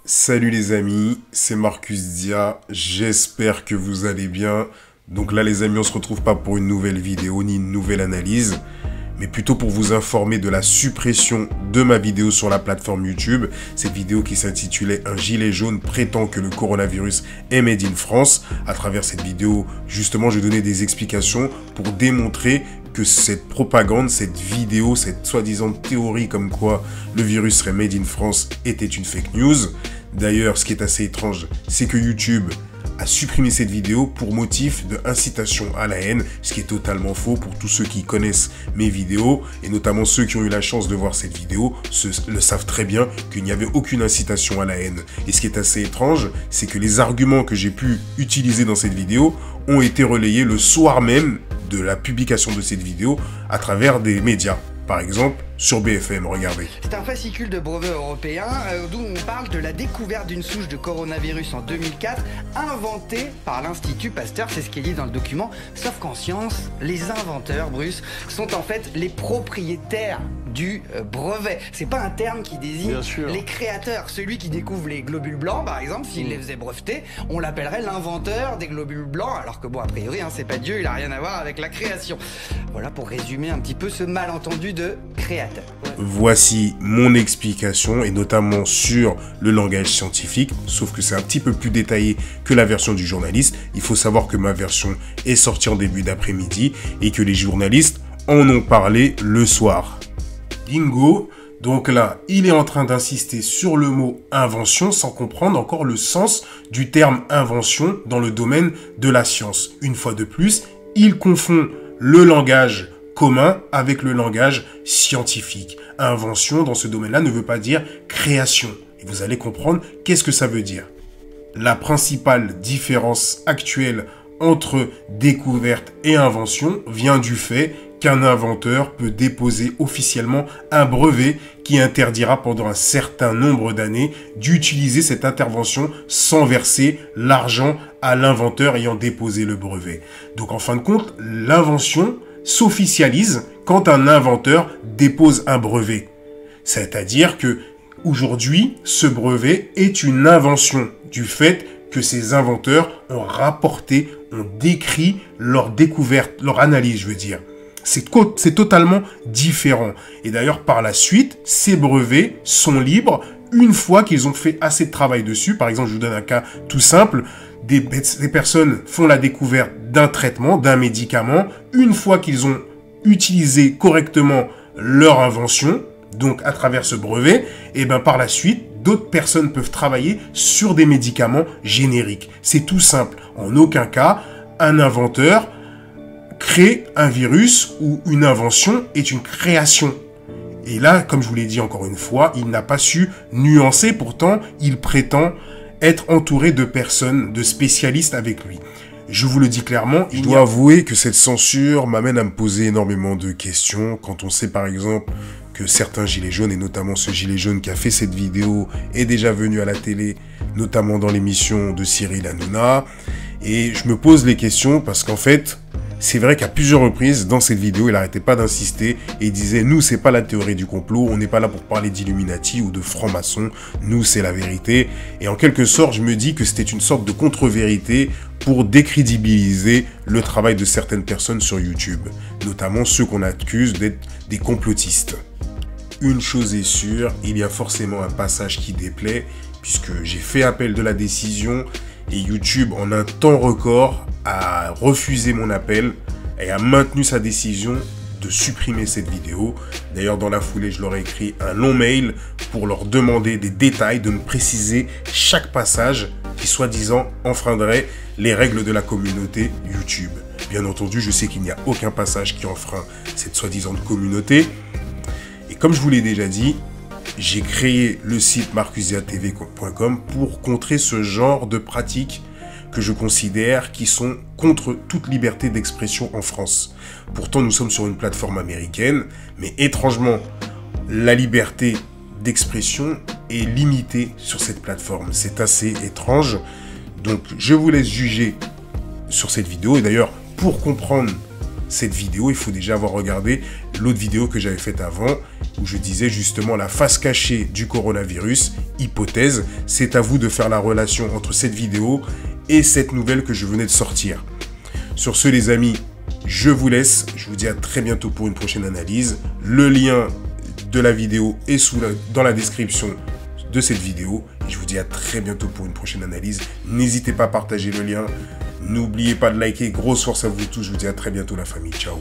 Salut les amis, c'est Marcus Dia, j'espère que vous allez bien. Donc là les amis, on se retrouve pas pour une nouvelle vidéo ni une nouvelle analyse, mais plutôt pour vous informer de la suppression de ma vidéo sur la plateforme YouTube. Cette vidéo qui s'intitulait « Un gilet jaune prétend que le coronavirus est made in France ». À travers cette vidéo, justement, je donnais des explications pour démontrer que cette propagande, cette vidéo, cette soi-disant théorie comme quoi le virus serait made in France était une fake news. D'ailleurs, ce qui est assez étrange, c'est que YouTube a supprimé cette vidéo pour motif de incitation à la haine, ce qui est totalement faux pour tous ceux qui connaissent mes vidéos, et notamment ceux qui ont eu la chance de voir cette vidéo, le savent très bien qu'il n'y avait aucune incitation à la haine. Et ce qui est assez étrange, c'est que les arguments que j'ai pu utiliser dans cette vidéo ont été relayés le soir même de la publication de cette vidéo à travers des médias. Par exemple, sur BFM, regardez. C'est un fascicule de brevet européen d'où on parle de la découverte d'une souche de coronavirus en 2004 inventée par l'Institut Pasteur, c'est ce qui est dit dans le document. Sauf qu'en science, les inventeurs, Bruce, sont en fait les propriétaires du brevet. C'est pas un terme qui désigne les créateurs. Celui qui découvre les globules blancs, par exemple, s'il les faisait breveter, on l'appellerait l'inventeur des globules blancs, alors que bon, a priori, c'est pas Dieu, il a rien à voir avec la création. Voilà pour résumer un petit peu ce malentendu de créateur. Voici mon explication, et notamment sur le langage scientifique, sauf que c'est un petit peu plus détaillé que la version du journaliste. Il faut savoir que ma version est sortie en début d'après-midi et que les journalistes en ont parlé le soir. Bingo! Donc là, il est en train d'insister sur le mot invention sans comprendre encore le sens du terme invention dans le domaine de la science. Une fois de plus, il confond le langage commun avec le langage scientifique. Invention dans ce domaine-là ne veut pas dire création. Et vous allez comprendre qu'est-ce que ça veut dire. La principale différence actuelle entre découverte et invention vient du fait qu'un inventeur peut déposer officiellement un brevet qui interdira pendant un certain nombre d'années d'utiliser cette intervention sans verser l'argent à l'inventeur ayant déposé le brevet. Donc en fin de compte, l'invention s'officialise quand un inventeur dépose un brevet. C'est-à-dire que aujourd'hui, ce brevet est une invention du fait que ces inventeurs ont rapporté, ont décrit leur découverte, leur analyse, je veux dire. C'est totalement différent. Et d'ailleurs, par la suite, ces brevets sont libres une fois qu'ils ont fait assez de travail dessus. Par exemple, je vous donne un cas tout simple. Des personnes font la découverte d'un traitement, d'un médicament. Une fois qu'ils ont utilisé correctement leur invention, donc à travers ce brevet, et ben par la suite, d'autres personnes peuvent travailler sur des médicaments génériques. C'est tout simple. En aucun cas, un inventeur crée un virus ou une invention est une création. Et là, comme je vous l'ai dit encore une fois, il n'a pas su nuancer. Pourtant, il prétend être entouré de personnes, de spécialistes avec lui. Je vous le dis clairement, je dois avouer que cette censure m'amène à me poser énormément de questions. Quand on sait par exemple que certains gilets jaunes, et notamment ce gilet jaune qui a fait cette vidéo, est déjà venu à la télé, notamment dans l'émission de Cyril Hanouna. Et je me pose les questions parce qu'en fait, c'est vrai qu'à plusieurs reprises, dans cette vidéo, il n'arrêtait pas d'insister et il disait « Nous, c'est pas la théorie du complot, on n'est pas là pour parler d'Illuminati ou de francs-maçons, nous, c'est la vérité. » Et en quelque sorte, je me dis que c'était une sorte de contre-vérité pour décrédibiliser le travail de certaines personnes sur YouTube, notamment ceux qu'on accuse d'être des complotistes. Une chose est sûre, il y a forcément un passage qui déplaît, puisque j'ai fait appel de la décision et YouTube, en un temps record, a refusé mon appel et a maintenu sa décision de supprimer cette vidéo. D'ailleurs, dans la foulée, je leur ai écrit un long mail pour leur demander des détails, de me préciser chaque passage qui, soi-disant, enfreindrait les règles de la communauté YouTube. Bien entendu, je sais qu'il n'y a aucun passage qui enfreint cette soi-disant communauté. Et comme je vous l'ai déjà dit, j'ai créé le site marcusdiatv.com pour contrer ce genre de pratiques que je considère qui sont contre toute liberté d'expression en France. Pourtant, nous sommes sur une plateforme américaine, mais étrangement, la liberté d'expression est limitée sur cette plateforme. C'est assez étrange. Donc, je vous laisse juger sur cette vidéo. Et d'ailleurs, pour comprendre cette vidéo, il faut déjà avoir regardé l'autre vidéo que j'avais faite avant, où je disais justement la face cachée du coronavirus, hypothèse. C'est à vous de faire la relation entre cette vidéo et cette nouvelle que je venais de sortir. Sur ce, les amis, je vous laisse. Je vous dis à très bientôt pour une prochaine analyse. Le lien de la vidéo est dans la description de cette vidéo. Et je vous dis à très bientôt pour une prochaine analyse. N'hésitez pas à partager le lien. N'oubliez pas de liker. Grosse force à vous tous. Je vous dis à très bientôt, la famille. Ciao.